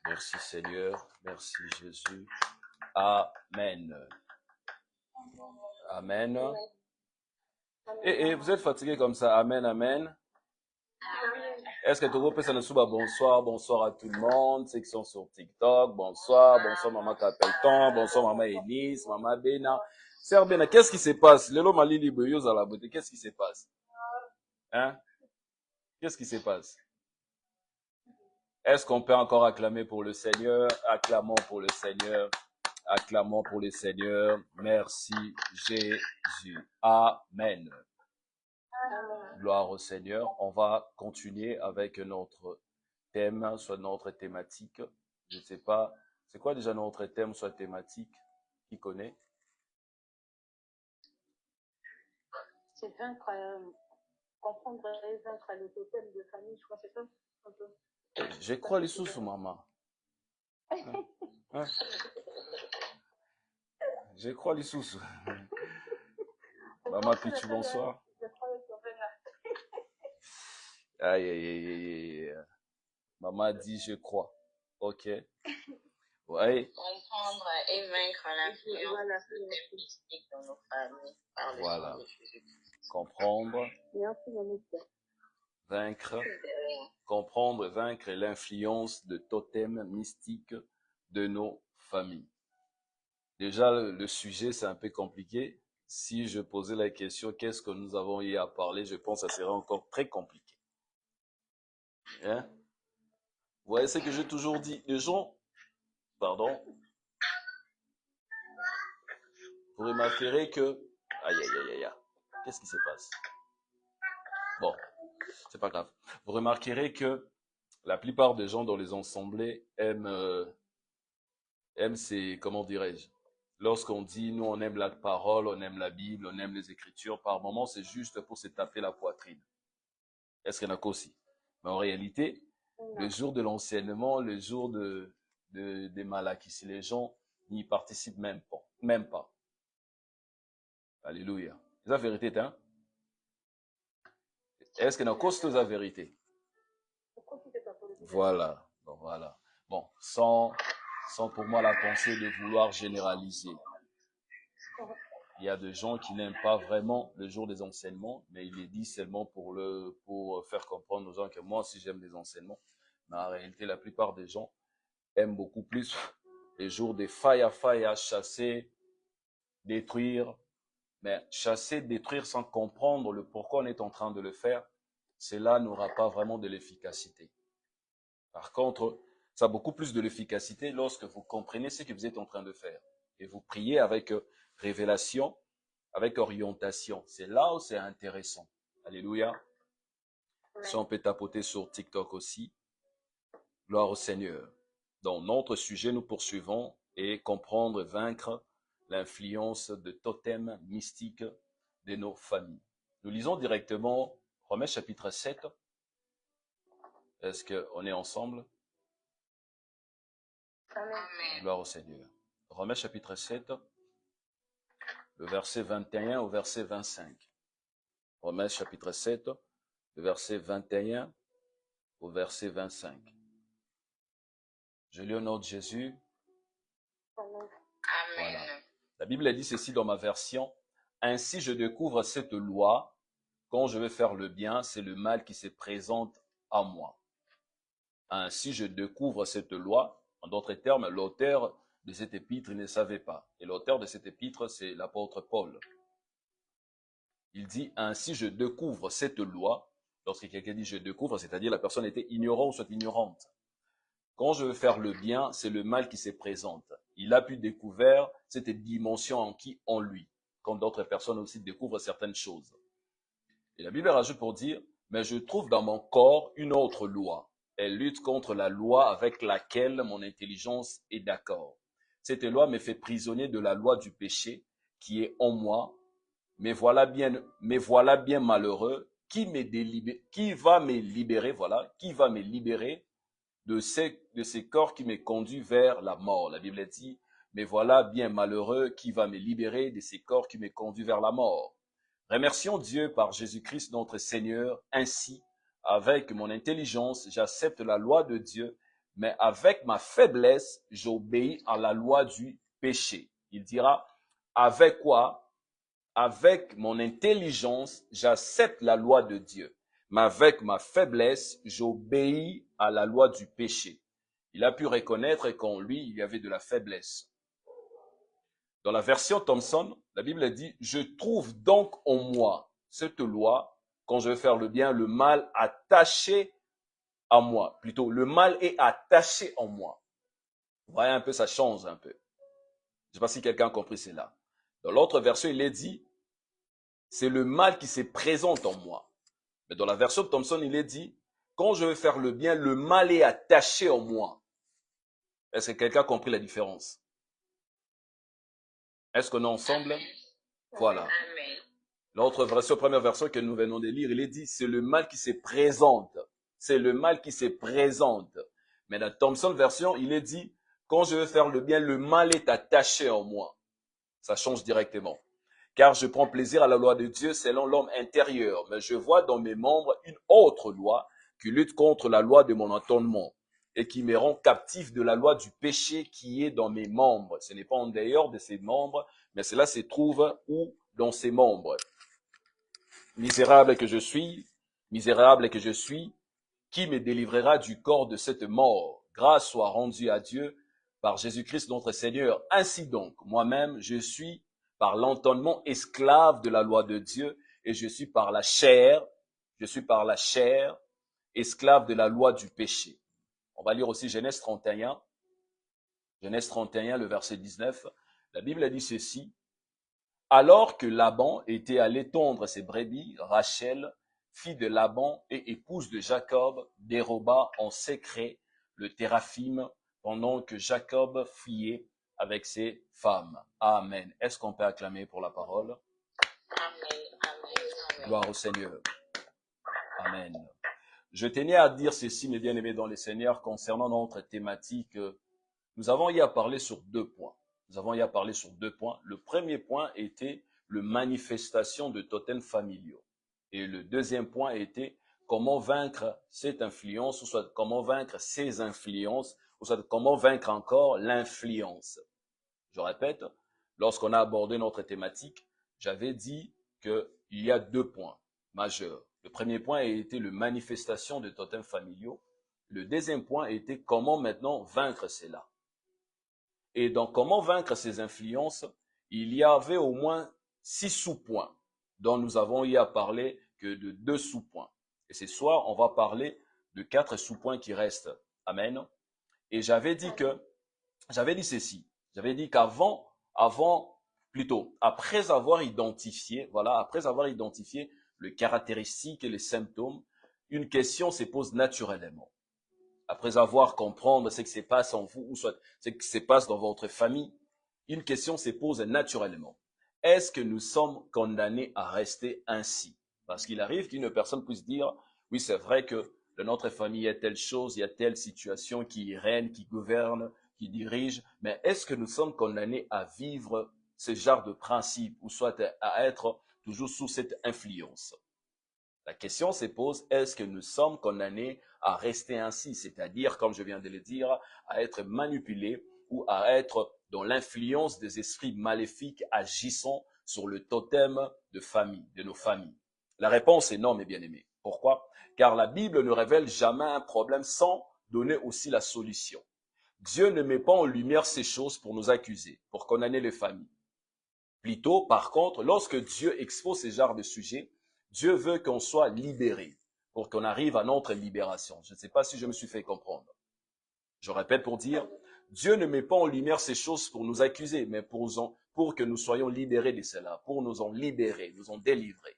Merci Seigneur, merci Jésus. Amen. Amen. Et vous êtes fatigué comme ça, amen, amen. Est-ce que tout le monde peut s'en souba bonsoir, bonsoir à tout le monde, ceux qui sont sur TikTok, bonsoir, bonsoir maman Capelton, bonsoir maman Elise, maman Bena. Sœur Bena, qu'est-ce qui se passe? Lelo Malili Boyoz à la beauté, qu'est-ce qui se passe? Hein? Qu'est-ce qui se passe? Est-ce qu'on peut encore acclamer pour le Seigneur? Acclamons pour le Seigneur. Acclamons pour le Seigneur. Merci Jésus. Amen. Gloire au Seigneur. On va continuer avec notre thème, soit notre thématique. Je ne sais pas. C'est quoi déjà notre thème, soit thématique? Qui connaît? C'est vaincre, comprendre et vaincre le totem de famille, je crois, c'est ça un peu. Je crois les sous, maman. Hein? Je crois les sous. Maman Pichou, bonsoir. Aïe, aïe, aïe, aïe. Maman dit je crois. Ok. Ouais. Comprendre et vaincre l'influence mystique dans nos familles par le sang de Jésus. Comprendre, vaincre, comprendre, vaincre l'influence de totems mystiques de nos familles. Déjà, le sujet, c'est un peu compliqué. Si je posais la question, qu'est-ce que nous avons eu à parler, je pense que ça serait encore très compliqué. Hein? Vous voyez ce que j'ai toujours dit. Les gens, pardon, vous remarquerez que... Aïe, aïe, aïe, aïe, qu'est-ce qui se passe? Bon, c'est pas grave. Vous remarquerez que la plupart des gens dans les assemblées aiment c'est, comment dirais-je, lorsqu'on dit, nous on aime la parole, on aime la Bible, on aime les Écritures, par moments c'est juste pour se taper la poitrine. Est-ce qu'il y en a qu'aussi? Mais en réalité, le jour de l'enseignement, le jour des Malakis, les gens n'y participent même pas. Même pas. Alléluia. C'est la vérité, hein? Est-ce qu'il y en a qu'aussi la vérité? Voilà. Bon, voilà. Bon, sans pour moi la pensée de vouloir généraliser. Il y a des gens qui n'aiment pas vraiment le jour des enseignements, mais il est dit seulement pour faire comprendre aux gens que moi aussi j'aime les enseignements. Mais en réalité, la plupart des gens aiment beaucoup plus les jours des failles à chasser, détruire. Mais chasser, détruire sans comprendre le pourquoi on est en train de le faire, cela n'aura pas vraiment de l'efficacité. Par contre, ça a beaucoup plus de l'efficacité lorsque vous comprenez ce que vous êtes en train de faire. Et vous priez avec révélation, avec orientation. C'est là où c'est intéressant. Alléluia. Si on peut tapoter sur TikTok aussi. Gloire au Seigneur. Dans notre sujet, nous poursuivons et comprendre, vaincre l'influence de totems mystiques de nos familles. Nous lisons directement Romains chapitre 7. Est-ce qu'on est ensemble? Amen. Gloire au Seigneur. Romains chapitre 7, le verset 21 au verset 25. Romains chapitre 7, le verset 21 au verset 25. Je lis au nom de Jésus. Amen. Voilà. La Bible dit ceci dans ma version. Ainsi je découvre cette loi. Quand je veux faire le bien, c'est le mal qui se présente à moi. Ainsi je découvre cette loi. En d'autres termes, l'auteur de cet épître ne savait pas. Et l'auteur de cet épître, c'est l'apôtre Paul. Il dit, ainsi je découvre cette loi. Lorsque quelqu'un dit je découvre, c'est-à-dire la personne était ignorante ou soit ignorante. Quand je veux faire le bien, c'est le mal qui se présente. Il a pu découvrir cette dimension en lui, quand d'autres personnes aussi découvrent certaines choses. Et la Bible rajoute pour dire, mais je trouve dans mon corps une autre loi. Elle lutte contre la loi avec laquelle mon intelligence est d'accord. Cette loi me fait prisonnier de la loi du péché qui est en moi. Mais voilà bien malheureux qui va me libérer de ces corps qui me conduisent vers la mort. La Bible dit, mais voilà bien malheureux qui va me libérer de ces corps qui me conduisent vers la mort. Remercions Dieu par Jésus-Christ notre Seigneur. Ainsi, avec mon intelligence, j'accepte la loi de Dieu, mais avec ma faiblesse, j'obéis à la loi du péché. Il dira, avec quoi? Avec mon intelligence, j'accepte la loi de Dieu. Mais avec ma faiblesse, j'obéis à la loi du péché. Il a pu reconnaître qu'en lui, il y avait de la faiblesse. Dans la version Thompson, la Bible dit, je trouve donc en moi cette loi, quand je vais faire le bien, le mal attaché à moi. Plutôt, le mal est attaché en moi. Vous voyez un peu, ça change un peu. Je ne sais pas si quelqu'un a compris cela. Dans l'autre version, il est dit, c'est le mal qui se présente en moi. Mais dans la version de Thompson, il est dit, quand je vais faire le bien, le mal est attaché en moi. Est-ce que quelqu'un a compris la différence? Est-ce qu'on est ensemble? Voilà. L'autre version, première version que nous venons de lire, il est dit, c'est le mal qui se présente. C'est le mal qui se présente. Mais dans Thompson version, il est dit, quand je vais faire le bien, le mal est attaché en moi. Ça change directement. Car je prends plaisir à la loi de Dieu selon l'homme intérieur, mais je vois dans mes membres une autre loi qui lutte contre la loi de mon entendement et qui me rend captif de la loi du péché qui est dans mes membres. Ce n'est pas en dehors de ces membres, mais cela se trouve où? Dans ces membres. Misérable que je suis, qui me délivrera du corps de cette mort? Grâce soit rendue à Dieu par Jésus-Christ notre Seigneur. Ainsi donc, moi-même, je suis par l'entendement esclave de la loi de Dieu et je suis par la chair, esclave de la loi du péché. On va lire aussi Genèse 31, le verset 19. La Bible a dit ceci. Alors que Laban était allé tondre ses brebis, Rachel, fille de Laban et épouse de Jacob, déroba en secret le téraphim pendant que Jacob fuyait avec ses femmes. Amen. Est-ce qu'on peut acclamer pour la parole? Amen. Gloire au Seigneur. Amen. Je tenais à dire ceci, mes bien-aimés dans le Seigneur, concernant notre thématique. Nous avons y à parler sur 2 points. Le premier point était la manifestation de totems familiaux. Et le deuxième point était comment vaincre cette influence, ou soit comment vaincre ces influences, ou soit comment vaincre encore l'influence. Je répète, lorsqu'on a abordé notre thématique, j'avais dit qu'il y a 2 points majeurs. Le premier point était la manifestation de totems familiaux. Le deuxième point était comment maintenant vaincre cela. Et dans comment vaincre ces influences, il y avait au moins 6 sous-points dont nous avons eu à parler que de 2 sous-points. Et ce soir, on va parler de 4 sous-points qui restent. Amen. Et j'avais dit ceci. J'avais dit après avoir identifié les caractéristiques et les symptômes, une question se pose naturellement. Après avoir compris ce qui se passe en vous, ou soit ce qui se passe dans votre famille, une question se pose naturellement. Est-ce que nous sommes condamnés à rester ainsi? Parce qu'il arrive qu'une personne puisse dire, oui, c'est vrai que dans notre famille, il y a telle chose, il y a telle situation qui règne, qui gouverne, qui dirige, mais est-ce que nous sommes condamnés à vivre ce genre de principe, ou soit à être toujours sous cette influence? La question se pose, est-ce que nous sommes condamnés à rester ainsi, c'est-à-dire, comme je viens de le dire, à être manipulés ou à être dans l'influence des esprits maléfiques agissant sur le totem de famille, de nos familles? La réponse est non, mes bien-aimés. Pourquoi? Car la Bible ne révèle jamais un problème sans donner aussi la solution. Dieu ne met pas en lumière ces choses pour nous accuser, pour condamner les familles. Plutôt, par contre, lorsque Dieu expose ces genres de sujets, Dieu veut qu'on soit libéré pour qu'on arrive à notre libération. Je ne sais pas si je me suis fait comprendre. Je répète pour dire, Dieu ne met pas en lumière ces choses pour nous accuser, mais pour que nous soyons libérés de cela, pour nous en libérer, nous en délivrer.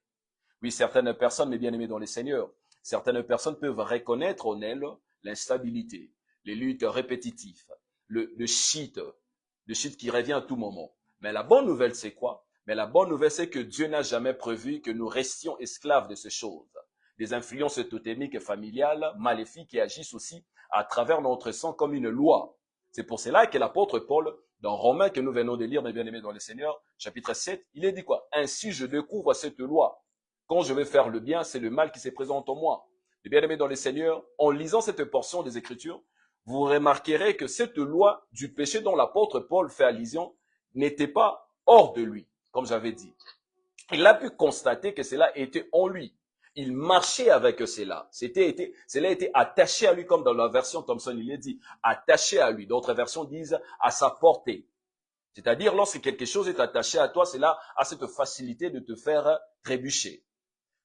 Oui, certaines personnes, mes bien-aimés dans les Seigneurs, certaines personnes peuvent reconnaître en elles l'instabilité, les luttes répétitives, le shit qui revient à tout moment. Mais la bonne nouvelle, c'est quoi? Mais la bonne nouvelle, c'est que Dieu n'a jamais prévu que nous restions esclaves de ces choses. Des influences totémiques et familiales, maléfiques, qui agissent aussi à travers notre sang comme une loi. C'est pour cela que l'apôtre Paul, dans Romains que nous venons de lire, mes bien-aimés dans le Seigneur, chapitre 7, il est dit quoi? Ainsi je découvre cette loi. Quand je vais faire le bien, c'est le mal qui se présente en moi. Les bien-aimés dans le Seigneur, en lisant cette portion des Écritures, vous remarquerez que cette loi du péché dont l'apôtre Paul fait allusion n'était pas hors de lui, comme j'avais dit. Il a pu constater que cela était en lui. Il marchait avec cela. Cela était attaché à lui, comme dans la version Thompson, il est dit, attaché à lui. D'autres versions disent à sa portée. C'est-à-dire, lorsque quelque chose est attaché à toi, cela a cette facilité de te faire trébucher.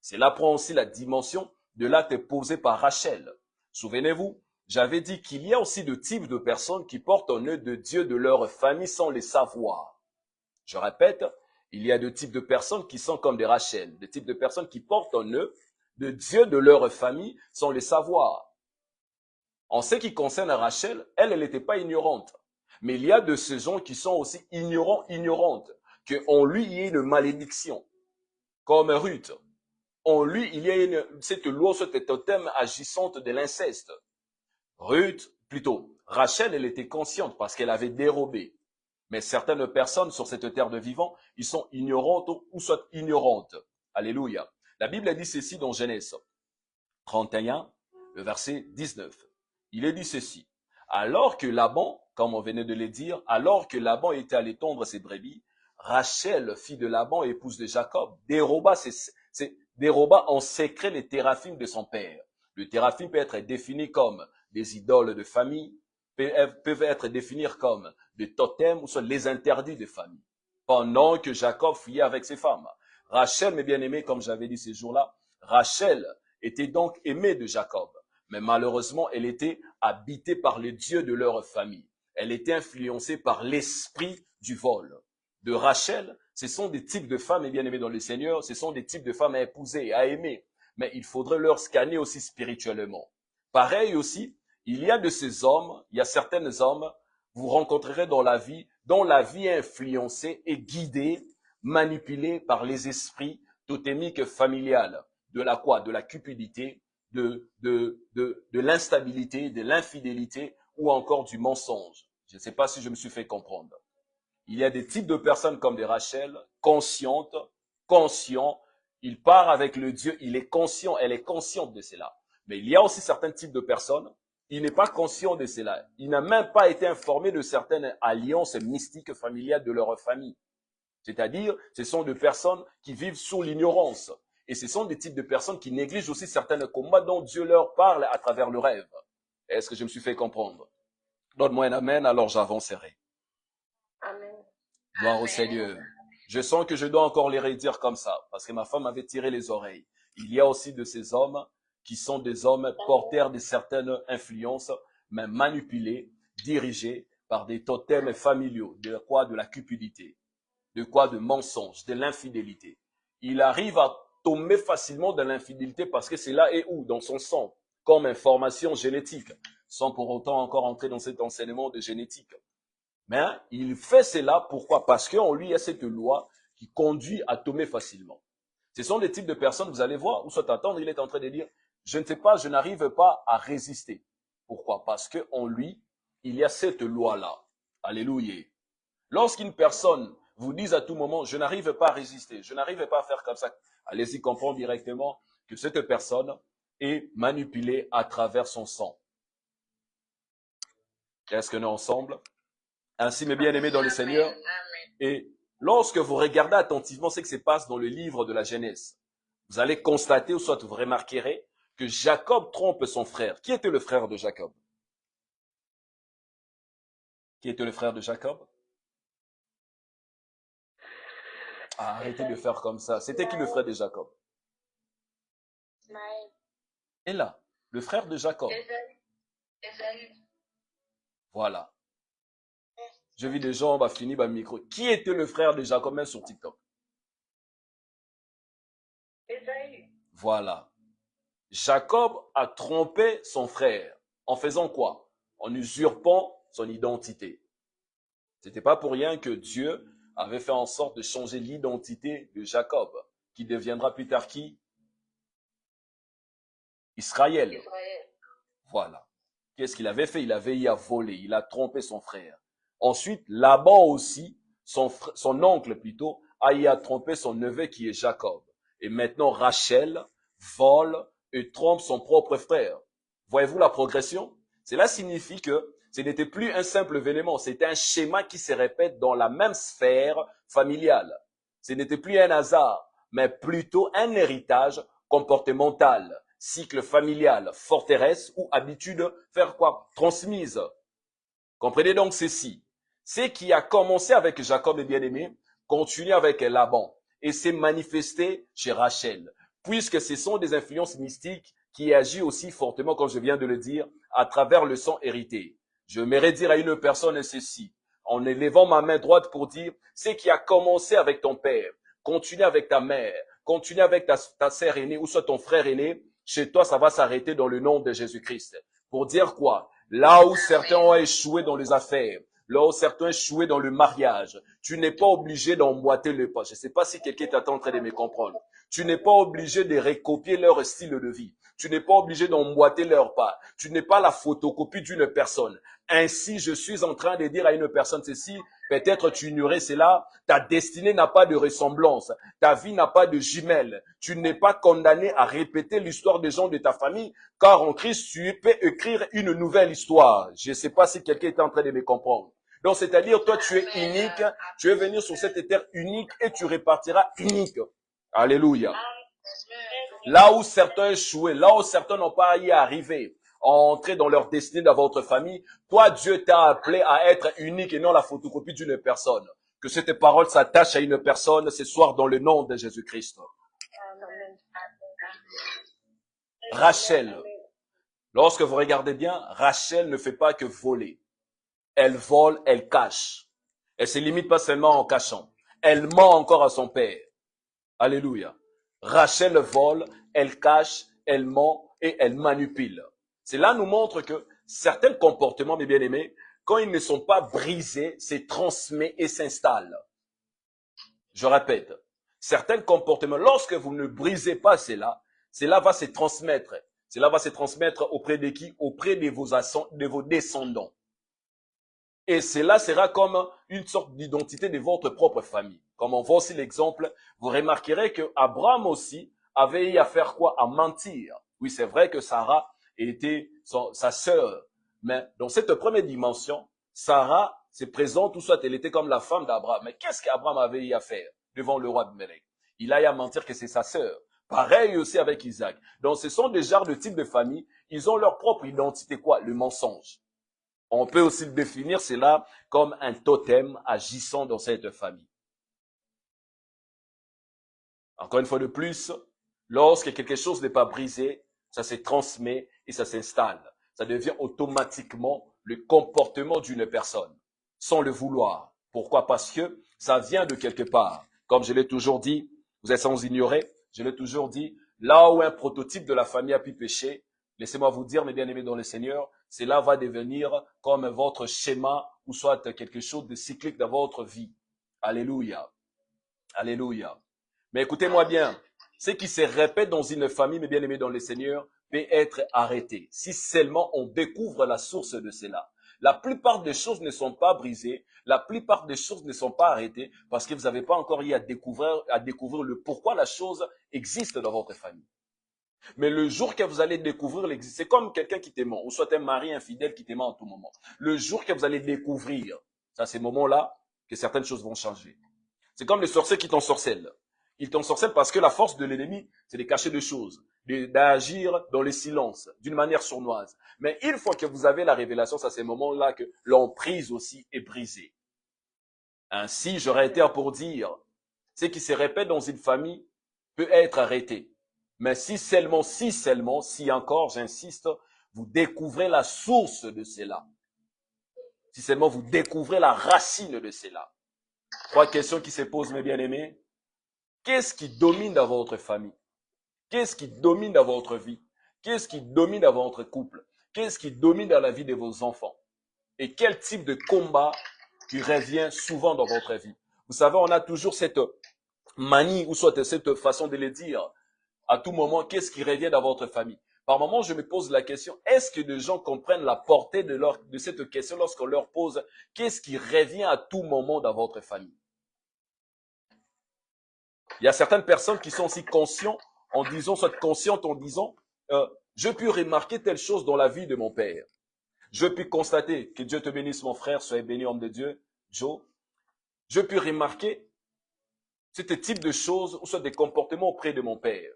Cela prend aussi la dimension de l'acte posé par Rachel. Souvenez-vous, j'avais dit qu'il y a aussi de types de personnes qui portent en eux de Dieu de leur famille sans les savoir. Je répète, il y a deux types de personnes qui sont comme des Rachel, des types de personnes qui portent en eux de Dieu de leur famille sans les savoir. En ce qui concerne Rachel, elle n'était pas ignorante. Mais il y a de ces gens qui sont aussi ignorantes, qu'en lui il y a une malédiction, comme Ruth. En lui, il y a cette loi, cette totem agissante de l'inceste. Rachel, elle était consciente parce qu'elle avait dérobé. Mais certaines personnes sur cette terre de vivants, ils sont ignorantes ou soit ignorantes. Alléluia. La Bible dit ceci dans Genèse 31, le verset 19. Il est dit ceci. Alors que Laban, comme on venait de le dire, alors que Laban était allé tondre ses brebis, Rachel, fille de Laban, épouse de Jacob, déroba en secret les théraphim de son père. Le téraphim peut être défini comme des idoles de famille, peuvent être définis comme des totems ou soit les interdits de famille. Pendant que Jacob fuyait avec ses femmes. Rachel, mes bien-aimés, comme j'avais dit ces jours-là, Rachel était donc aimée de Jacob. Mais malheureusement, elle était habitée par les dieux de leur famille. Elle était influencée par l'esprit du vol. De Rachel, ce sont des types de femmes, bien-aimées dans le Seigneur, ce sont des types de femmes à épouser et à aimer. Mais il faudrait leur scanner aussi spirituellement. Pareil aussi, il y a de ces hommes, il y a certains hommes, vous rencontrerez dans la vie, dont la vie est influencée et guidée, manipulée par les esprits totémiques familiales. De la quoi? De la cupidité, de l'instabilité, de l'infidélité ou encore du mensonge. Je ne sais pas si je me suis fait comprendre. Il y a des types de personnes comme des Rachel, conscientes, conscients. Il part avec le Dieu, il est conscient, elle est consciente de cela. Mais il y a aussi certains types de personnes, il n'est pas conscient de cela. Il n'a même pas été informé de certaines alliances mystiques familiales de leur famille. C'est-à-dire, ce sont des personnes qui vivent sous l'ignorance. Et ce sont des types de personnes qui négligent aussi certains combats dont Dieu leur parle à travers le rêve. Est-ce que je me suis fait comprendre? Donne-moi un amen, alors j'avancerai. Amen. Gloire au Seigneur. Je sens que je dois encore les redire comme ça, parce que ma femme avait tiré les oreilles. Il y a aussi de ces hommes qui sont des hommes porteurs de certaines influences, mais manipulés, dirigés par des totems familiaux. De quoi? De la cupidité. De quoi? De mensonges, de l'infidélité. Il arrive à tomber facilement dans l'infidélité parce que cela est où? Dans son sang, comme information génétique, sans pour autant encore entrer dans cet enseignement de génétique. Mais il fait cela, pourquoi? Parce qu'en lui, il y a cette loi qui conduit à tomber facilement. Ce sont des types de personnes, vous allez voir, ou soit attendre, il est en train de dire, je ne sais pas, je n'arrive pas à résister. Pourquoi? Parce qu'en lui, il y a cette loi-là. Alléluia. Lorsqu'une personne vous dise à tout moment, je n'arrive pas à résister, je n'arrive pas à faire comme ça, allez-y comprendre directement que cette personne est manipulée à travers son sang. Est-ce que nous ensemble? Ainsi, mes bien-aimés dans le Seigneur, et lorsque vous regardez attentivement ce qui se passe dans le livre de la Genèse, vous allez constater, ou soit vous remarquerez, que Jacob trompe son frère. Qui était le frère de Jacob? Qui était le frère de Jacob? Ah, arrêtez de faire comme ça. C'était qui le frère de Jacob? Et là, le frère de Jacob. Voilà. Je vis des gens, on va finir par le micro. Qui était le frère de Jacob, même sur TikTok? Voilà. Jacob a trompé son frère. En faisant quoi? En usurpant son identité. C'était pas pour rien que Dieu avait fait en sorte de changer l'identité de Jacob, qui deviendra plus tard qui? Israël. Voilà. Qu'est-ce qu'il avait fait? Il avait eu à voler, il a trompé son frère. Ensuite, Laban aussi, son oncle plutôt, a eu à tromper son neveu qui est Jacob. Et maintenant, Rachel vole et trompe son propre frère. Voyez-vous la progression? Cela signifie que ce n'était plus un simple événement, c'était un schéma qui se répète dans la même sphère familiale. Ce n'était plus un hasard, mais plutôt un héritage comportemental, cycle familial, forteresse ou habitude, faire quoi? Transmise. Comprenez donc ceci. Ce qui a commencé avec Jacob et bien-aimé, continue avec Laban et s'est manifesté chez Rachel, puisque ce sont des influences mystiques qui agissent aussi fortement, comme je viens de le dire, à travers le sang hérité. Je m'aimerais dire à une personne ceci, en élevant ma main droite pour dire, ce qui a commencé avec ton père, continue avec ta mère, continue avec ta sœur aînée ou soit ton frère aîné, chez toi, ça va s'arrêter dans le nom de Jésus-Christ. Pour dire quoi? Là où certains ont échoué dans les affaires, là où certains ont échoué dans le mariage, tu n'es pas obligé d'emboîter le pas. Je ne sais pas si quelqu'un est en train de me comprendre. Tu n'es pas obligé de recopier leur style de vie. Tu n'es pas obligé d'emboîter leur pas. Tu n'es pas la photocopie d'une personne. Ainsi, je suis en train de dire à une personne ceci, peut-être tu ignorais cela, ta destinée n'a pas de ressemblance, ta vie n'a pas de jumelle. Tu n'es pas condamné à répéter l'histoire des gens de ta famille, car en Christ, tu peux écrire une nouvelle histoire. Je ne sais pas si quelqu'un est en train de me comprendre. Donc, c'est-à-dire, toi, tu es unique, tu es venu sur cette terre unique et tu repartiras unique. Alléluia. Là où certains échouaient, là où certains n'ont pas y arrivé, entrer dans leur destinée dans votre famille, toi, Dieu t'a appelé à être unique et non la photocopie d'une personne. Que cette parole s'attache à une personne ce soir dans le nom de Jésus-Christ. Rachel. Lorsque vous regardez bien, Rachel ne fait pas que voler. Elle vole, elle cache. Elle se limite pas seulement en cachant. Elle ment encore à son père. Alléluia. Rachel vole, elle cache, elle ment et elle manipule. Cela nous montre que certains comportements, mes bien-aimés, quand ils ne sont pas brisés, se transmettent et s'installent. Je répète, certains comportements, lorsque vous ne brisez pas cela, cela va se transmettre. Cela va se transmettre auprès de qui? Auprès de vos descendants. Et cela sera comme une sorte d'identité de votre propre famille. Comme on voit aussi l'exemple, vous remarquerez que Abraham aussi avait eu à faire quoi? À mentir. Oui, c'est vrai que Sarah était sa sœur. Mais dans cette première dimension, Sarah se présente, ou soit elle était comme la femme d'Abraham. Mais qu'est-ce qu'Abraham avait eu à faire devant le roi de Mélec? Il a eu à mentir que c'est sa sœur. Pareil aussi avec Isaac. Donc ce sont des genres de types de famille. Ils ont leur propre identité, quoi? Le mensonge. On peut aussi définir cela comme un totem agissant dans cette famille. Encore une fois de plus, lorsque quelque chose n'est pas brisé, ça se transmet et ça s'installe. Ça devient automatiquement le comportement d'une personne, sans le vouloir. Pourquoi? Parce que ça vient de quelque part. Comme je l'ai toujours dit, vous êtes sans ignorer, je l'ai toujours dit, là où un prototype de la famille a pu pécher, laissez-moi vous dire, mes bien-aimés dans le Seigneur, cela va devenir comme votre schéma ou soit quelque chose de cyclique dans votre vie. Alléluia. Alléluia. Mais écoutez-moi bien, ce qui se répète dans une famille, mes bien-aimés dans le Seigneur, peut être arrêté si seulement on découvre la source de cela. La plupart des choses ne sont pas brisées, la plupart des choses ne sont pas arrêtées parce que vous n'avez pas encore eu à découvrir le pourquoi la chose existe dans votre famille. Mais le jour que vous allez découvrir l'existence, c'est comme quelqu'un qui t'aime, ou soit un mari infidèle qui t'aime en tout moment. Le jour que vous allez découvrir, c'est à ces moments-là que certaines choses vont changer. C'est comme les sorciers qui t'ensorcellent. Ils t'ensorcellent parce que la force de l'ennemi, c'est de cacher des choses, d'agir dans le silence, d'une manière sournoise. Mais une fois que vous avez la révélation, c'est à ces moments-là que l'emprise aussi est brisée. Ainsi, j'aurais été pour dire, ce qui se répète dans une famille peut être arrêté. Mais si encore, j'insiste, vous découvrez la source de cela. Si seulement vous découvrez la racine de cela. Trois questions qui se posent, mes bien-aimés. Qu'est-ce qui domine dans votre famille? Qu'est-ce qui domine dans votre vie? Qu'est-ce qui domine dans votre couple? Qu'est-ce qui domine dans la vie de vos enfants? Et quel type de combat qui revient souvent dans votre vie? Vous savez, on a toujours cette manie, ou soit cette façon de le dire. À tout moment, qu'est-ce qui revient dans votre famille? Par moment, je me pose la question, est-ce que les gens comprennent la portée de cette question lorsqu'on leur pose qu'est-ce qui revient à tout moment dans votre famille? Il y a certaines personnes qui sont aussi conscientes en disant, je peux remarquer telle chose dans la vie de mon père. Je puis constater, que Dieu te bénisse mon frère, soyez béni homme de Dieu, Joe. Je puis remarquer ce type de choses ou soit des comportements auprès de mon père.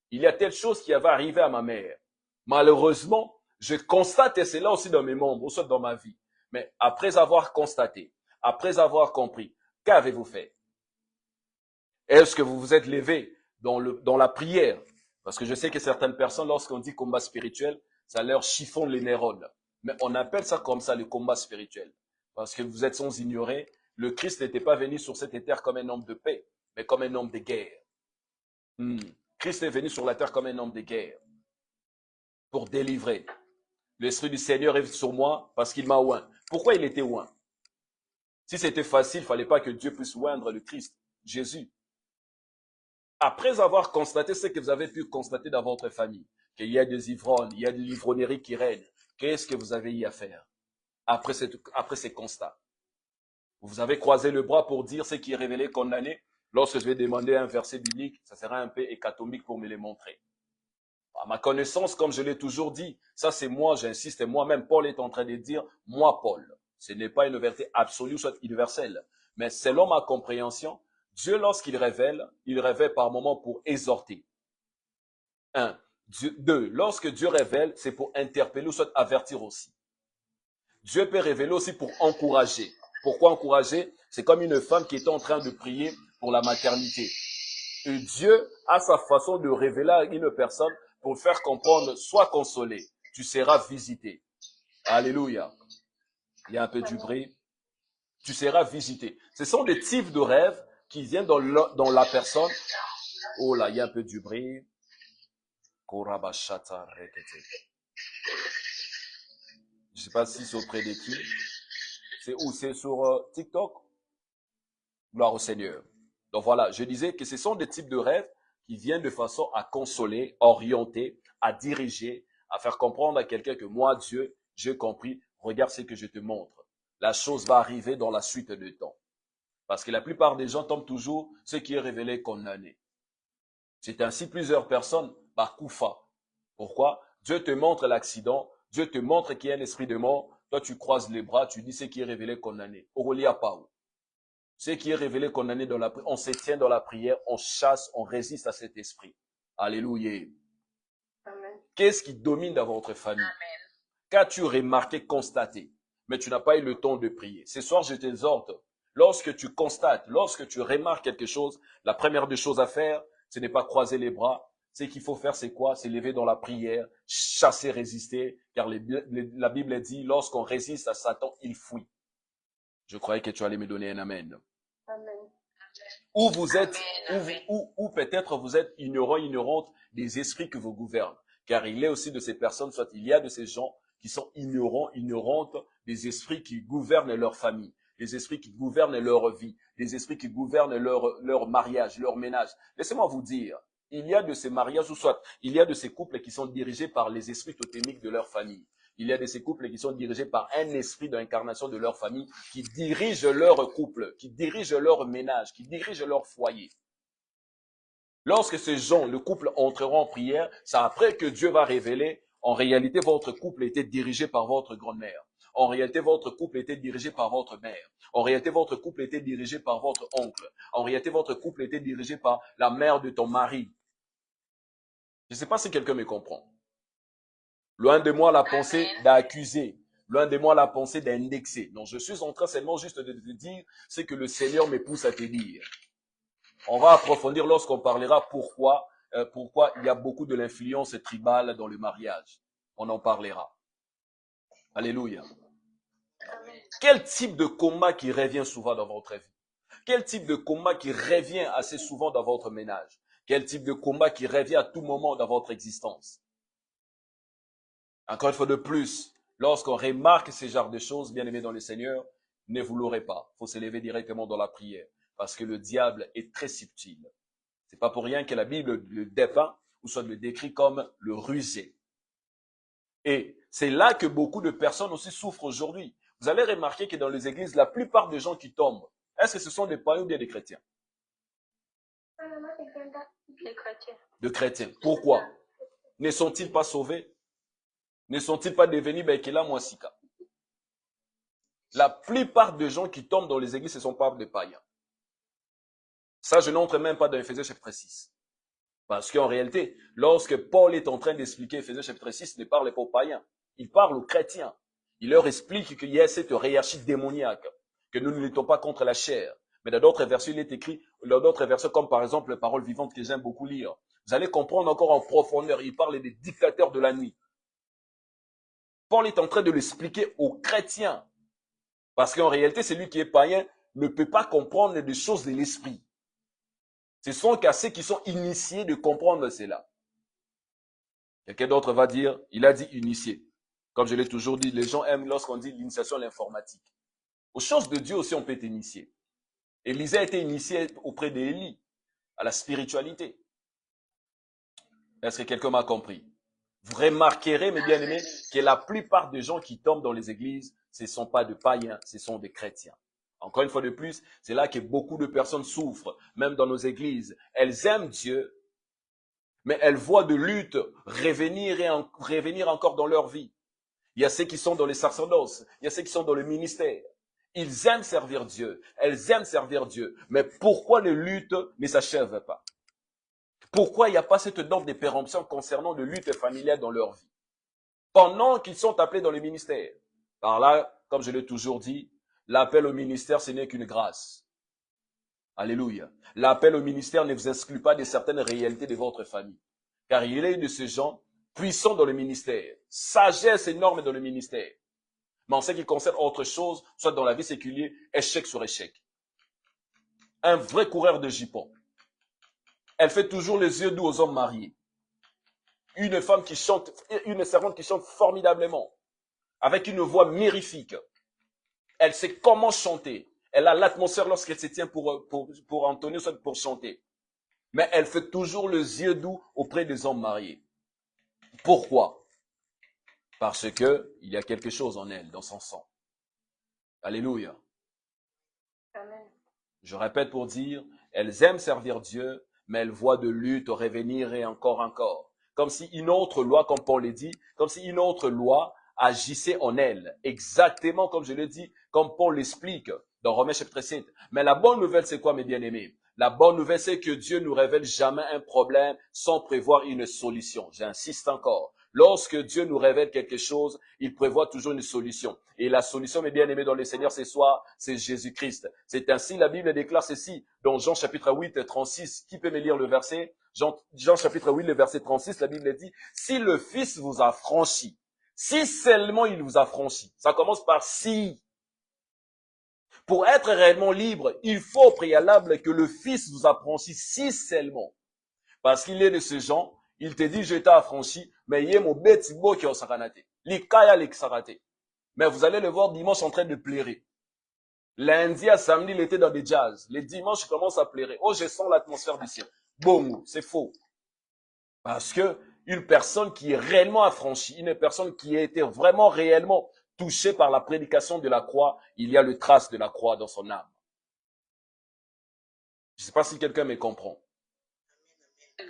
Il y a telle chose qui avait arrivé à ma mère. Malheureusement, je constate, et c'est là aussi dans mes membres, ou soit dans ma vie. Mais après avoir constaté, après avoir compris, qu'avez-vous fait? Est-ce que vous vous êtes levé dans la prière? Parce que je sais que certaines personnes, lorsqu'on dit combat spirituel, ça leur chiffonne les neurones. Mais on appelle ça comme ça, le combat spirituel. Parce que vous êtes sans ignorer, le Christ n'était pas venu sur cette terre comme un homme de paix, mais comme un homme de guerre. Christ est venu sur la terre comme un homme de guerre pour délivrer. L'Esprit du Seigneur est sur moi parce qu'il m'a oint. Pourquoi il était oint? Si c'était facile, il ne fallait pas que Dieu puisse oindre le Christ, Jésus. Après avoir constaté ce que vous avez pu constater dans votre famille, qu'il y a des ivrognes, il y a de l'ivrognerie qui règne, qu'est-ce que vous avez eu à faire après ces constats? Vous avez croisé le bras pour dire ce qui est révélé, condamné. Lorsque je vais demander un verset biblique, ça sera un peu hécatomique pour me le montrer. À ma connaissance, comme je l'ai toujours dit, ça c'est moi, j'insiste, moi-même, Paul est en train de dire, moi Paul. Ce n'est pas une vérité absolue, soit universelle. Mais selon ma compréhension, Dieu, lorsqu'il révèle, il révèle par moments pour exhorter. 1. 2. Lorsque Dieu révèle, c'est pour interpeller ou soit avertir aussi. Dieu peut révéler aussi pour encourager. Pourquoi encourager? C'est comme une femme qui est en train de prier pour la maternité. Et Dieu a sa façon de révéler à une personne pour faire comprendre, sois consolé, tu seras visité. Alléluia. Il y a un peu du bruit. Tu seras visité. Ce sont des types de rêves qui viennent dans la personne. Oh là, il y a un peu du bruit. Je ne sais pas si c'est auprès de qui. C'est où? C'est sur TikTok? Gloire au Seigneur. Donc voilà, je disais que ce sont des types de rêves qui viennent de façon à consoler, orienter, à diriger, à faire comprendre à quelqu'un que moi, Dieu, j'ai compris, regarde ce que je te montre. La chose va arriver dans la suite du temps. Parce que la plupart des gens tombent toujours ce qui est révélé condamné. C'est ainsi plusieurs personnes par Koufa. Pourquoi? Dieu te montre l'accident, Dieu te montre qu'il y a un esprit de mort, toi tu croises les bras, tu dis ce qui est révélé condamné. Aurelia Pau. Ce qui est révélé condamné dans la prière, on se tient dans la prière, on chasse, on résiste à cet esprit. Alléluia. Qu'est-ce qui domine dans votre famille? Qu'as-tu remarqué, constaté, mais tu n'as pas eu le temps de prier? Ce soir, je t'exhorte. Lorsque tu constates, lorsque tu remarques quelque chose, la première des choses à faire, ce n'est pas croiser les bras. Ce qu'il faut faire, c'est quoi? C'est lever dans la prière, chasser, résister, car la Bible dit, lorsqu'on résiste à Satan, il fuit. Je croyais que tu allais me donner un amen. Amen. Ou vous êtes, ou peut-être vous êtes ignorant, ignorante des esprits que vous gouvernent. Car il y a aussi de ces personnes, soit il y a de ces gens qui sont ignorants, ignorantes des esprits qui gouvernent leur famille, des esprits qui gouvernent leur vie, des esprits qui gouvernent leur mariage, leur ménage. Laissez-moi vous dire, il y a de ces mariages, ou soit il y a de ces couples qui sont dirigés par les esprits totémiques de leur famille. Il y a de ces couples qui sont dirigés par un esprit d'incarnation de leur famille qui dirige leur couple, qui dirige leur ménage, qui dirige leur foyer. Lorsque ces gens, le couple, entreront en prière, c'est après que Dieu va révéler, en réalité, votre couple était dirigé par votre grand-mère. En réalité, votre couple était dirigé par votre mère. En réalité, votre couple était dirigé par votre oncle. En réalité, votre couple était dirigé par la mère de ton mari. Je ne sais pas si quelqu'un me comprend. Loin de moi la pensée d'accuser. Loin de moi la pensée d'indexer. Donc, je suis en train seulement juste de te dire ce que le Seigneur me pousse à te dire. On va approfondir lorsqu'on parlera pourquoi il y a beaucoup de l'influence tribale dans le mariage. On en parlera. Alléluia. Quel type de combat qui revient souvent dans votre vie? Quel type de combat qui revient assez souvent dans votre ménage? Quel type de combat qui revient à tout moment dans votre existence? Encore une fois de plus, lorsqu'on remarque ce genre de choses, bien aimés dans le Seigneur, ne vous l'aurez pas. Il faut se lever directement dans la prière. Parce que le diable est très subtil. C'est pas pour rien que la Bible le dépeint, ou soit le décrit comme le rusé. Et c'est là que beaucoup de personnes aussi souffrent aujourd'hui. Vous allez remarquer que dans les églises, la plupart des gens qui tombent, est-ce que ce sont des païens ou bien des chrétiens? Des chrétiens. De chrétiens. Pourquoi? Ne sont-ils pas sauvés? Ne sont-ils pas devenus Bekela Mwasika? La plupart des gens qui tombent dans les églises, ce ne sont pas des païens. Ça, je n'entre même pas dans Éphésiens chapitre 6. Parce qu'en réalité, lorsque Paul est en train d'expliquer Éphésiens chapitre 6, il ne parle pas aux païens. Il parle aux chrétiens. Il leur explique qu'il y a cette hiérarchie démoniaque, que nous ne luttons pas contre la chair. Mais dans d'autres versets, il est écrit, dans d'autres versets, comme par exemple les paroles vivantes que j'aime beaucoup lire. Vous allez comprendre encore en profondeur. Il parle des dictateurs de la nuit. Paul est en train de l'expliquer aux chrétiens. Parce qu'en réalité, celui qui est païen ne peut pas comprendre des choses de l'esprit. Ce sont qu'à ceux qui sont initiés de comprendre cela. Quelqu'un d'autre va dire, il a dit initié. Comme je l'ai toujours dit, les gens aiment lorsqu'on dit l'initiation à l'informatique. Aux choses de Dieu aussi, on peut être initié. Élisée a été initié auprès d'Élie, à la spiritualité. Est-ce que quelqu'un m'a compris? Vous remarquerez, mes bien-aimés, que la plupart des gens qui tombent dans les églises, ce ne sont pas des païens, ce sont des chrétiens. Encore une fois de plus, c'est là que beaucoup de personnes souffrent, même dans nos églises. Elles aiment Dieu, mais elles voient de luttes revenir encore dans leur vie. Il y a ceux qui sont dans les sacerdoces, il y a ceux qui sont dans le ministère. Ils aiment servir Dieu, elles aiment servir Dieu. Mais pourquoi les luttes ne s'achèvent pas? Pourquoi il n'y a pas cette norme de péremption concernant les luttes familiales dans leur vie? Pendant qu'ils sont appelés dans le ministère. Par là, comme je l'ai toujours dit, l'appel au ministère, ce n'est qu'une grâce. Alléluia. L'appel au ministère ne vous exclut pas de certaines réalités de votre famille. Car il est de ces gens puissants dans le ministère, sagesse énorme dans le ministère. Mais en ce qui concerne autre chose, soit dans la vie séculière, échec sur échec. Un vrai coureur de jupons. Elle fait toujours les yeux doux aux hommes mariés. Une femme qui chante, une servante qui chante formidablement, avec une voix mirifique. Elle sait comment chanter. Elle a l'atmosphère lorsqu'elle se tient pour entonner, soit pour chanter. Mais elle fait toujours les yeux doux auprès des hommes mariés. Pourquoi? Parce que il y a quelque chose en elle, dans son sang. Alléluia. Amen. Je répète pour dire, elles aiment servir Dieu, mais elles voient de lutte revenir et encore. Comme si une autre loi, comme Paul l'a dit, comme si une autre loi agissait en elles. Exactement comme je l'ai dit, comme Paul l'explique dans Romains chapitre 7. Mais la bonne nouvelle, c'est quoi, mes bien-aimés? La bonne nouvelle, c'est que Dieu ne nous révèle jamais un problème sans prévoir une solution. J'insiste encore. Lorsque Dieu nous révèle quelque chose, il prévoit toujours une solution. Et la solution, mes bien-aimés dans le Seigneur, ce soir, c'est Jésus-Christ. C'est ainsi, la Bible déclare ceci, dans Jean chapitre 8, 36. Qui peut me lire le verset? Jean chapitre 8, le verset 36, la Bible dit, si le Fils vous a franchi, si seulement il vous a franchi. Ça commence par si. Pour être réellement libre, il faut au préalable que le Fils vous affranchisse si seulement. Parce qu'il est de ce genre, il te dit, je t'ai affranchi, mais il y a mon bête beau qui est au saranate. L'ikaya l'iksarate. Mais vous allez le voir dimanche en train de pleurer. Lundi à samedi, il était dans des jazz. Les dimanches, il commence à pleurer. Oh, je sens l'atmosphère du ciel. Bon, c'est faux. Parce que une personne qui est réellement affranchie, une personne qui a été vraiment réellement touchée par la prédication de la croix, il y a le trace de la croix dans son âme. Je ne sais pas si quelqu'un me comprend.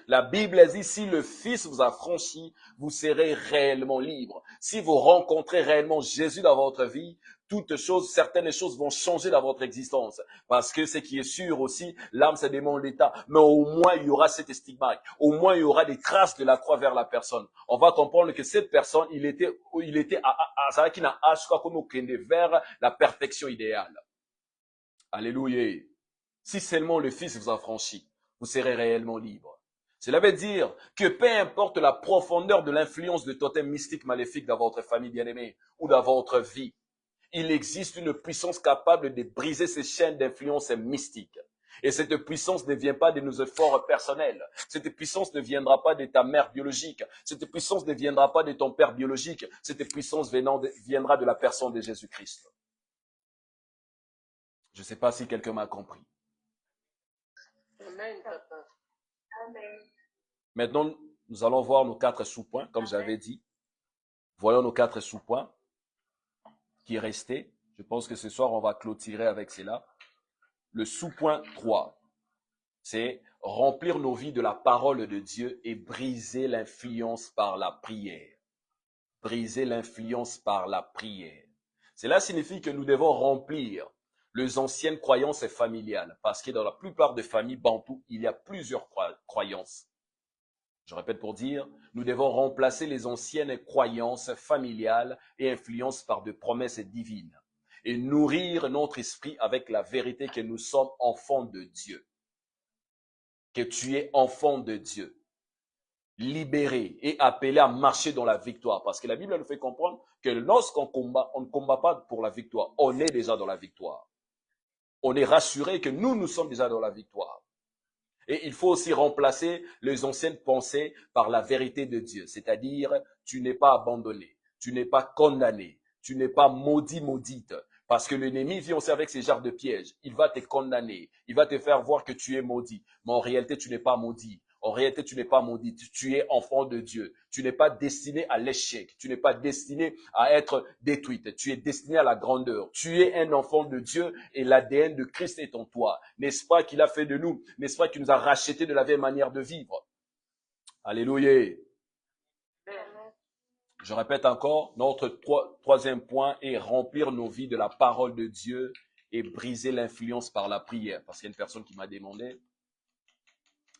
La Bible dit, si le Fils vous a franchi, vous serez réellement libre. Si vous rencontrez réellement Jésus dans votre vie, certaines choses vont changer dans votre existence. Parce que ce qui est sûr aussi, l'âme se demande l'état. Mais au moins, il y aura cet stigmate. Au moins, il y aura des traces de la croix vers la personne. On va comprendre que cette personne, il était vers la perfection idéale. Alléluia. Si seulement le Fils vous a franchi, vous serez réellement libre. Cela veut dire que peu importe la profondeur de l'influence de totems mystiques maléfiques dans votre famille bien-aimée ou dans votre vie, il existe une puissance capable de briser ces chaînes d'influence mystique. Et cette puissance ne vient pas de nos efforts personnels. Cette puissance ne viendra pas de ta mère biologique. Cette puissance ne viendra pas de ton père biologique. Cette puissance viendra de la personne de Jésus-Christ. Je ne sais pas si quelqu'un m'a compris. Amen, papa. Amen. Maintenant, nous allons voir nos 4 sous-points, comme j'avais dit. Voyons nos 4 sous-points qui restaient. Je pense que ce soir, on va clôturer avec cela. Le sous-point 3, c'est remplir nos vies de la parole de Dieu et briser l'influence par la prière. Briser l'influence par la prière. Cela signifie que nous devons remplir les anciennes croyances familiales, parce que dans la plupart des familles bantoues, il y a plusieurs croyances. Je répète pour dire, nous devons remplacer les anciennes croyances familiales et influences par des promesses divines et nourrir notre esprit avec la vérité que nous sommes enfants de Dieu, que tu es enfant de Dieu, libéré et appelé à marcher dans la victoire, parce que la Bible nous fait comprendre que lorsqu'on combat, on ne combat pas pour la victoire, on est déjà dans la victoire. On est rassuré que nous sommes déjà dans la victoire. Et il faut aussi remplacer les anciennes pensées par la vérité de Dieu. C'est-à-dire, tu n'es pas abandonné, tu n'es pas condamné, tu n'es pas maudit, maudite. Parce que l'ennemi vient aussi avec ses genres de pièges. Il va te condamner, il va te faire voir que tu es maudit. Mais en réalité, tu n'es pas maudit. En réalité, tu n'es pas maudit, tu es enfant de Dieu. Tu n'es pas destiné à l'échec, tu n'es pas destiné à être détruite, tu es destiné à la grandeur. Tu es un enfant de Dieu et l'ADN de Christ est en toi. N'est-ce pas qu'il a fait de nous? N'est-ce pas qu'il nous a racheté de la vieille manière de vivre? Alléluia. Je répète encore, notre troisième point est remplir nos vies de la parole de Dieu et briser l'influence par la prière. Parce qu'il y a une personne qui m'a demandé,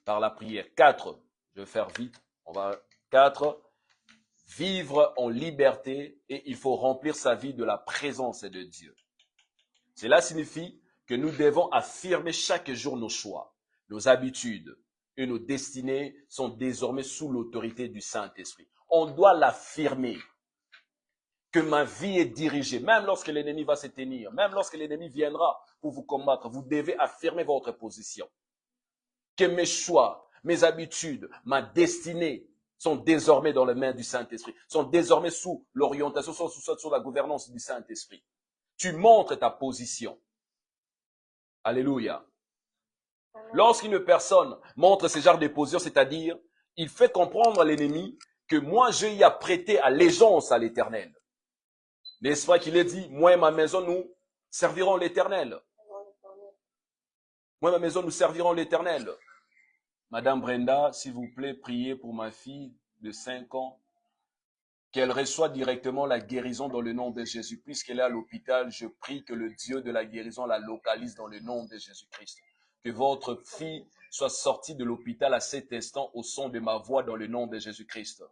par la prière. 4, je vais faire vite, 4, vivre en liberté et il faut remplir sa vie de la présence de Dieu. Cela signifie que nous devons affirmer chaque jour nos choix, nos habitudes et nos destinées sont désormais sous l'autorité du Saint-Esprit. On doit l'affirmer que ma vie est dirigée, même lorsque l'ennemi va se tenir, même lorsque l'ennemi viendra pour vous combattre, vous devez affirmer votre position. Que mes choix, mes habitudes, ma destinée sont désormais dans les mains du Saint-Esprit, sont désormais sous l'orientation, sous la gouvernance du Saint-Esprit. Tu montres ta position. Alléluia. Lorsqu'une personne montre ce genre de position, c'est-à-dire, il fait comprendre à l'ennemi que moi, je y ai prêté allégeance à l'Éternel. N'est-ce pas qu'il est dit, moi et ma maison, nous servirons l'Éternel. Moi et ma maison, nous servirons l'Éternel. Madame Brenda, s'il vous plaît, priez pour ma fille de 5 ans, qu'elle reçoive directement la guérison dans le nom de Jésus. Puisqu'elle est à l'hôpital, je prie que le Dieu de la guérison la localise dans le nom de Jésus-Christ. Que votre fille soit sortie de l'hôpital à cet instant au son de ma voix dans le nom de Jésus-Christ.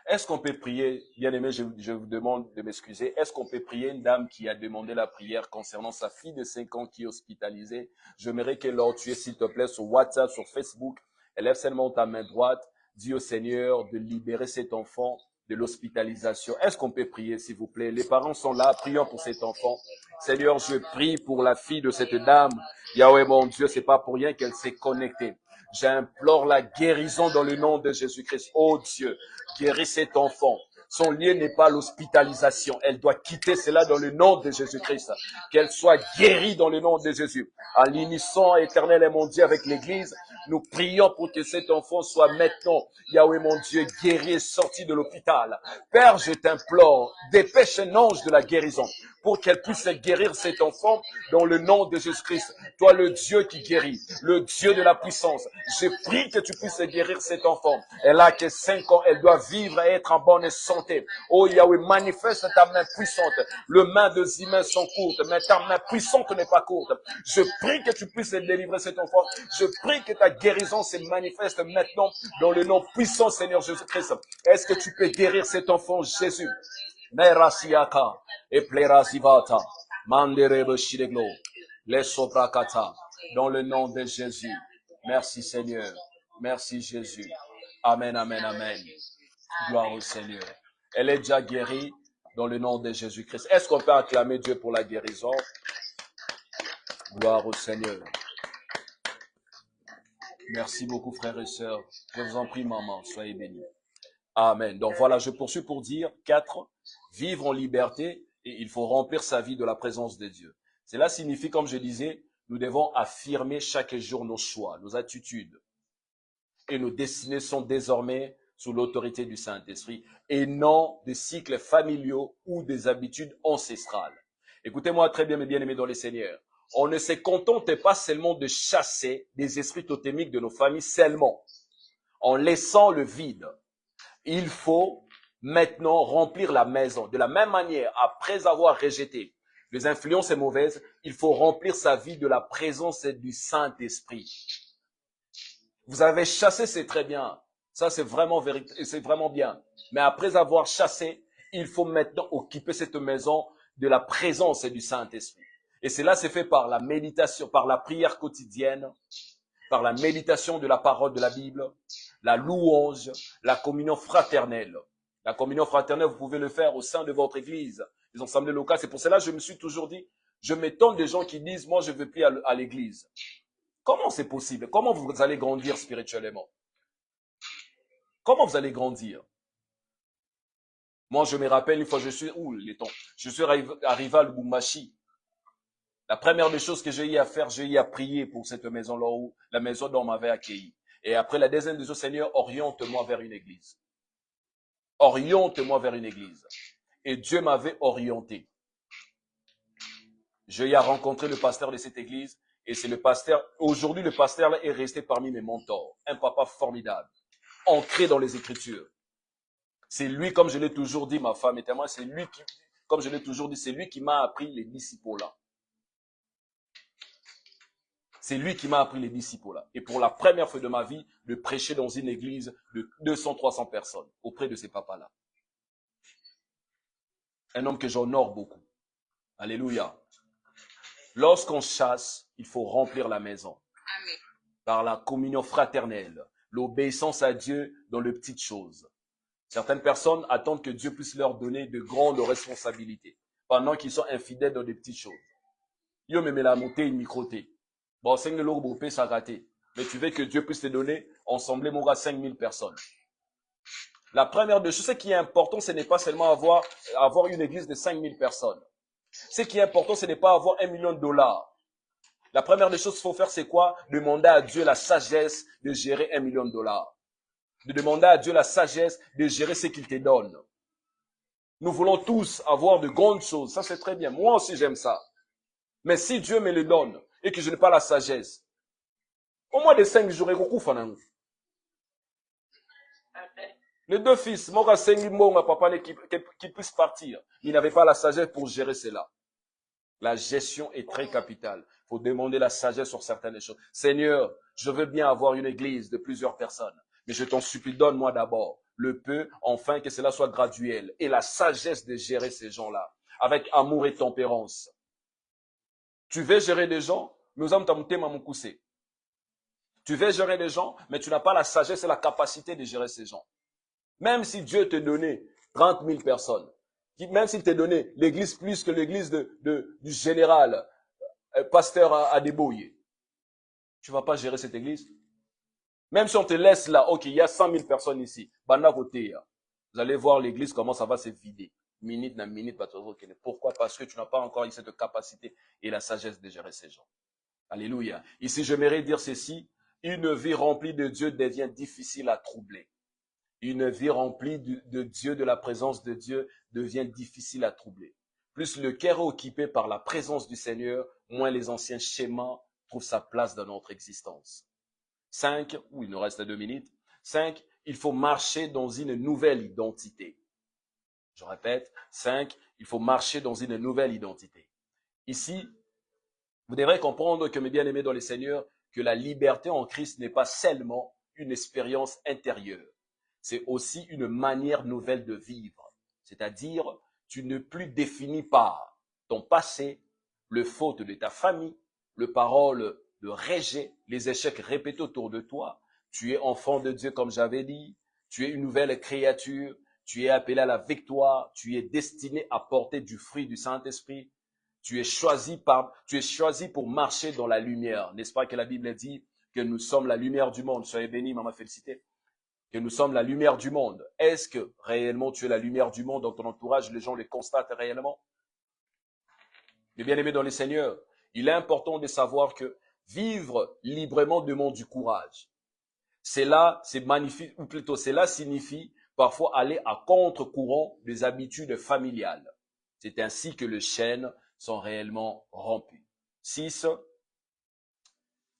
Est-ce qu'on peut prier, bien-aimé, je vous demande de m'excuser, est-ce qu'on peut prier une dame qui a demandé la prière concernant sa fille de 5 ans qui est hospitalisée? J'aimerais que lors tu es, s'il te plaît, sur WhatsApp, sur Facebook, élève seulement ta main droite, dis au Seigneur de libérer cet enfant de l'hospitalisation. Est-ce qu'on peut prier, s'il vous plaît? Les parents sont là, prions pour cet enfant. Seigneur, je prie pour la fille de cette dame. Yahweh, mon Dieu, c'est pas pour rien qu'elle s'est connectée. J'implore la guérison dans le nom de Jésus-Christ. Oh Dieu, guéris cet enfant. Son lieu n'est pas l'hospitalisation. Elle doit quitter cela dans le nom de Jésus-Christ. Qu'elle soit guérie dans le nom de Jésus. En l'unisson éternel et mon Dieu avec l'Église, nous prions pour que cet enfant soit maintenant, Yahweh mon Dieu, guéri et sorti de l'hôpital. Père, je t'implore, dépêche un ange de la guérison pour qu'elle puisse guérir cet enfant dans le nom de Jésus-Christ. Toi, le Dieu qui guérit, le Dieu de la puissance, je prie que tu puisses guérir cet enfant. Elle a que 5 ans, elle doit vivre et être en bonne santé. Oh Yahweh, manifeste ta main puissante. Les mains de humains sont courtes, mais ta main puissante n'est pas courte. Je prie que tu puisses délivrer cet enfant. Je prie que ta guérison se manifeste maintenant dans le nom puissant Seigneur Jésus-Christ. Est-ce que tu peux guérir cet enfant, Jésus? Merasiaka et Plerasivata, Manderebe Shideglo, les Sobrakata, dans le nom de Jésus. Merci Seigneur. Merci Jésus. Amen, amen, amen. Gloire au Seigneur. Elle est déjà guérie dans le nom de Jésus-Christ. Est-ce qu'on peut acclamer Dieu pour la guérison? Gloire au Seigneur. Merci beaucoup frères et sœurs. Je vous en prie maman, soyez bénis. Amen. Donc voilà, je poursuis pour dire 4, vivre en liberté et il faut remplir sa vie de la présence de Dieu. Cela signifie, comme je disais, nous devons affirmer chaque jour nos choix, nos attitudes. Et nos destinées sont désormais sous l'autorité du Saint-Esprit et non des cycles familiaux ou des habitudes ancestrales. Écoutez-moi très bien, mes bien-aimés dans les Seigneurs. On ne se contente pas seulement de chasser des esprits totémiques de nos familles seulement, en laissant le vide. Il faut maintenant remplir la maison. De la même manière, après avoir rejeté les influences mauvaises, il faut remplir sa vie de la présence du Saint-Esprit. Vous avez chassé, c'est très bien. Ça, c'est vraiment bien. Mais après avoir chassé, il faut maintenant occuper cette maison de la présence du Saint-Esprit. Et cela c'est fait par la méditation, par la prière quotidienne, par la méditation de la parole de la Bible, la louange, la communion fraternelle. La communion fraternelle, vous pouvez le faire au sein de votre église, les assemblées locales. C'est pour cela que je me suis toujours dit, je m'étonne des gens qui disent, moi je ne veux plus à l'église. Comment c'est possible? Comment vous allez grandir spirituellement? Comment vous allez grandir? Moi, je me rappelle une fois, je suis arrivé à Lubumbashi. La première des choses que j'ai eu à faire, j'ai eu à prier pour cette maison-là, la maison dont on m'avait accueilli. Et après, la deuxième des choses, Seigneur, oriente-moi vers une église. Oriente-moi vers une église. Et Dieu m'avait orienté. J'ai eu à rencontrer le pasteur de cette église. Et c'est le pasteur, aujourd'hui, le pasteur là est resté parmi mes mentors. Un papa formidable. Ancré dans les Écritures. C'est lui, comme je l'ai toujours dit, ma femme et moi, c'est lui qui, comme je l'ai toujours dit, c'est lui qui m'a appris les disciples là. C'est lui qui m'a appris les disciples là. Et pour la première fois de ma vie, de prêcher dans une église de 200, 300 personnes auprès de ces papas-là. Un homme que j'honore beaucoup. Alléluia. Lorsqu'on chasse, il faut remplir la maison. Amen. Par la communion fraternelle, l'obéissance à Dieu dans les petites choses. Certaines personnes attendent que Dieu puisse leur donner de grandes responsabilités pendant qu'ils sont infidèles dans des petites choses. Yo me met la montée, une microté. Bon, 5 000 euros, ça a raté. Mais tu veux que Dieu puisse te donner, ensemble, mon gars, 5 000 personnes. La première des choses, ce qui est important, ce n'est pas seulement avoir une église de 5 000 personnes. Ce qui est important, ce n'est pas avoir $1 million. La première des choses qu'il faut faire, c'est quoi? Demander à Dieu la sagesse de gérer $1 million. De demander à Dieu la sagesse de gérer ce qu'il te donne. Nous voulons tous avoir de grandes choses. Ça, c'est très bien. Moi aussi, j'aime ça. Mais si Dieu me le donne et que je n'ai pas la sagesse, au moins de 5 jours, les deux fils, moi, 5 000 papa qui puisse partir. Il n'avait pas la sagesse pour gérer cela. La gestion est très capitale. Il faut demander la sagesse sur certaines choses. Seigneur, je veux bien avoir une église de plusieurs personnes. Mais je t'en supplie, donne-moi d'abord le peu, enfin que cela soit graduel. Et la sagesse de gérer ces gens-là. Avec amour et tempérance. Tu veux gérer des gens, nous avons tamouté mamoukoussé. Tu veux gérer des gens, mais tu n'as pas la sagesse et la capacité de gérer ces gens. Même si Dieu te donnait 30 000 personnes, même s'il t'a donné l'église plus que l'église du général, pasteur Adeboye, tu ne vas pas gérer cette église. Même si on te laisse là, ok, il y a 100 000 personnes ici, vous allez voir l'église comment ça va se vider. Minute na minute, pourquoi? Parce que tu n'as pas encore eu cette capacité et la sagesse de gérer ces gens. Alléluia. Ici, j'aimerais dire ceci, une vie remplie de Dieu devient difficile à troubler. Une vie remplie de Dieu, de la présence de Dieu, devient difficile à troubler. Plus le cœur est occupé par la présence du Seigneur, moins les anciens schémas trouvent sa place dans notre existence. 5, il nous reste 2 minutes. 5, il faut marcher dans une nouvelle identité. Je répète, 5, il faut marcher dans une nouvelle identité. Ici, vous devrez comprendre que mes bien-aimés dans le Seigneur, que la liberté en Christ n'est pas seulement une expérience intérieure. C'est aussi une manière nouvelle de vivre. C'est-à-dire, tu ne plus définis par ton passé, le faute de ta famille, le parole de rejet, les échecs répétés autour de toi. Tu es enfant de Dieu, comme j'avais dit. Tu es une nouvelle créature. Tu es appelé à la victoire. Tu es destiné à porter du fruit du Saint-Esprit. Tu es choisi pour marcher dans la lumière. N'est-ce pas que la Bible dit que nous sommes la lumière du monde? Soyez bénis, maman, félicité. Que nous sommes la lumière du monde. Est-ce que réellement tu es la lumière du monde dans ton entourage? Les gens le constatent réellement? Mais bien aimés dans le Seigneur, il est important de savoir que vivre librement demande du courage. Cela signifie parfois aller à contre-courant des habitudes familiales. C'est ainsi que les chaînes sont réellement rompues. 6.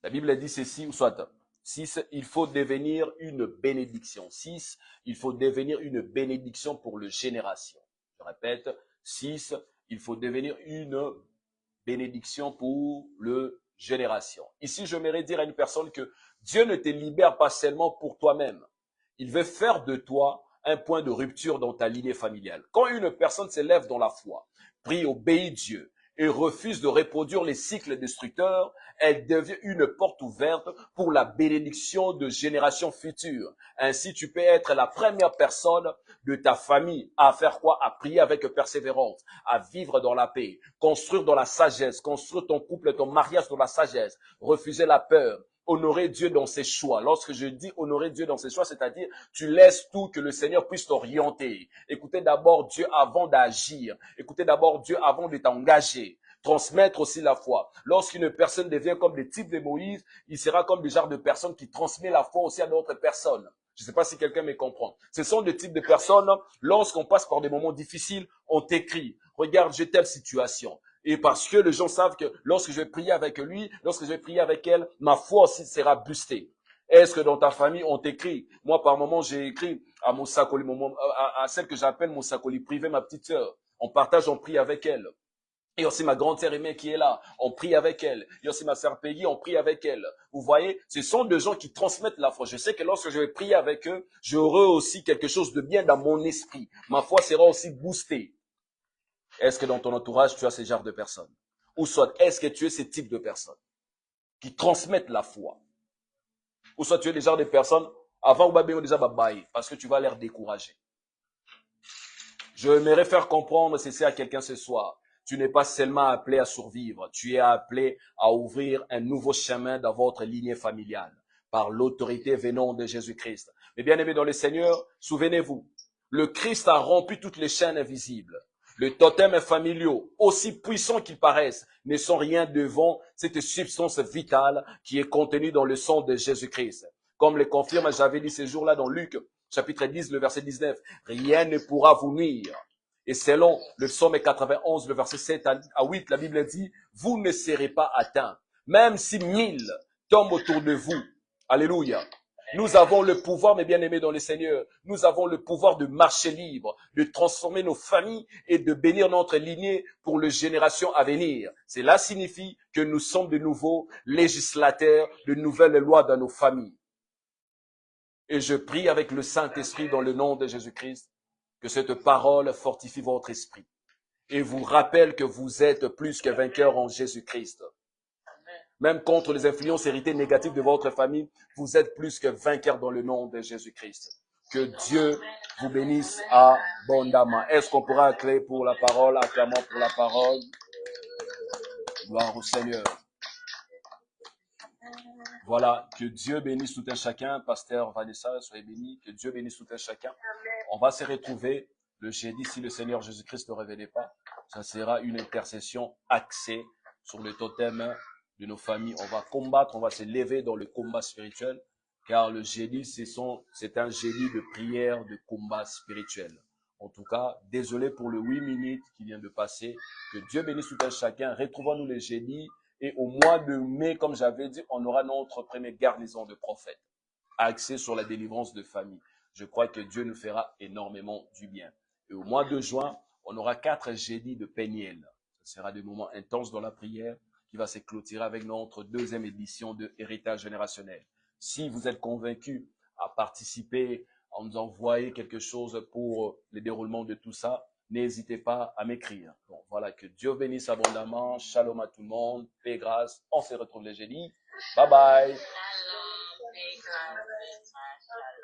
La Bible dit ceci, ou soit 6, il faut devenir une bénédiction. 6, il faut devenir une bénédiction pour les générations. Je répète, 6, il faut devenir une bénédiction pour les générations. Ici, je m'aimerais dire à une personne que Dieu ne te libère pas seulement pour toi-même. Il veut faire de toi un point de rupture dans ta lignée familiale. Quand une personne s'élève dans la foi, prie, obéit Dieu et refuse de reproduire les cycles destructeurs, elle devient une porte ouverte pour la bénédiction de générations futures. Ainsi, tu peux être la première personne de ta famille à faire quoi? À prier avec persévérance, à vivre dans la paix, construire dans la sagesse, construire ton couple, ton mariage dans la sagesse, refuser la peur, honorer Dieu dans ses choix. Lorsque je dis honorer Dieu dans ses choix, c'est-à-dire tu laisses tout que le Seigneur puisse t'orienter. Écoutez d'abord Dieu avant d'agir. Écoutez d'abord Dieu avant de t'engager. Transmettre aussi la foi. Lorsqu'une personne devient comme le type de Moïse, il sera comme le genre de personne qui transmet la foi aussi à d'autres personnes. Je ne sais pas si quelqu'un me comprend. Ce sont des types de personnes, lorsqu'on passe par des moments difficiles, on t'écrit. Regarde, j'ai telle situation. Et parce que les gens savent que lorsque je vais prier avec lui, lorsque je vais prier avec elle, ma foi aussi sera boostée. Est-ce que dans ta famille, on t'écrit? Moi, par moment, j'ai écrit à mon sacoli, à celle que j'appelle mon sacoli privé, ma petite sœur. On partage, on prie avec elle. Et aussi ma grande sœur aimée qui est là, on prie avec elle. Et aussi ma sœur Peggy, on prie avec elle. Vous voyez, ce sont des gens qui transmettent la foi. Je sais que lorsque je vais prier avec eux, j'aurai aussi quelque chose de bien dans mon esprit. Ma foi sera aussi boostée. Est-ce que dans ton entourage, tu as ce genre de personnes? Ou soit, est-ce que tu es ce type de personnes qui transmettent la foi? Ou soit tu es le genre de personnes, avant ou déjà babaye, parce que tu vas l'air décourager. Je aimerais faire comprendre ceci à quelqu'un ce soir. Tu n'es pas seulement appelé à survivre, tu es appelé à ouvrir un nouveau chemin dans votre lignée familiale, par l'autorité venant de Jésus-Christ. Mais bien aimés dans le Seigneur, souvenez-vous, le Christ a rompu toutes les chaînes invisibles. Les totems familiaux, aussi puissants qu'ils paraissent, ne sont rien devant cette substance vitale qui est contenue dans le sang de Jésus-Christ. Comme le confirme, j'avais dit ce jour-là dans Luc, chapitre 10, le verset 19, rien ne pourra vous nuire. Et selon le psaume 91, le verset 7 à 8, la Bible dit, vous ne serez pas atteints, même si 1000 tombent autour de vous. Alléluia. Nous avons le pouvoir, mes bien-aimés dans le Seigneur, nous avons le pouvoir de marcher libre, de transformer nos familles et de bénir notre lignée pour les générations à venir. Cela signifie que nous sommes de nouveaux législateurs de nouvelles lois dans nos familles. Et je prie avec le Saint-Esprit dans le nom de Jésus-Christ que cette parole fortifie votre esprit et vous rappelle que vous êtes plus que vainqueurs en Jésus-Christ. Même contre les influences héritées négatives de votre famille, vous êtes plus que vainqueurs dans le nom de Jésus-Christ. Que Dieu vous bénisse abondamment. Est-ce qu'on pourra acclamer pour la parole, acclamant pour la parole? Gloire au Seigneur. Voilà, que Dieu bénisse tout un chacun. Pasteur Vanessa, soyez bénis. Que Dieu bénisse tout un chacun. On va se retrouver le jeudi si le Seigneur Jésus-Christ ne révèle pas. Ça sera une intercession axée sur le totem de nos familles. On va combattre, on va se lever dans le combat spirituel. Car le jeudi, c'est un jeudi de prière, de combat spirituel. En tout cas, désolé pour le 8 minutes qui vient de passer. Que Dieu bénisse tout un chacun. Retrouvons-nous le jeudi. Et au mois de mai, comme j'avais dit, on aura notre première garnison de prophètes, axée sur la délivrance de famille. Je crois que Dieu nous fera énormément du bien. Et au mois de juin, on aura 4 jeudis de Péniel. Ce sera des moments intenses dans la prière qui va se clôturer avec notre 2e édition de Héritage générationnel. Si vous êtes convaincus à participer, à nous envoyer quelque chose pour le déroulement de tout ça, n'hésitez pas à m'écrire. Bon, voilà, que Dieu bénisse abondamment. Shalom à tout le monde. Paix, grâce. On se retrouve le jeudi. Bye bye. Shalom, paix, grâce, shalom.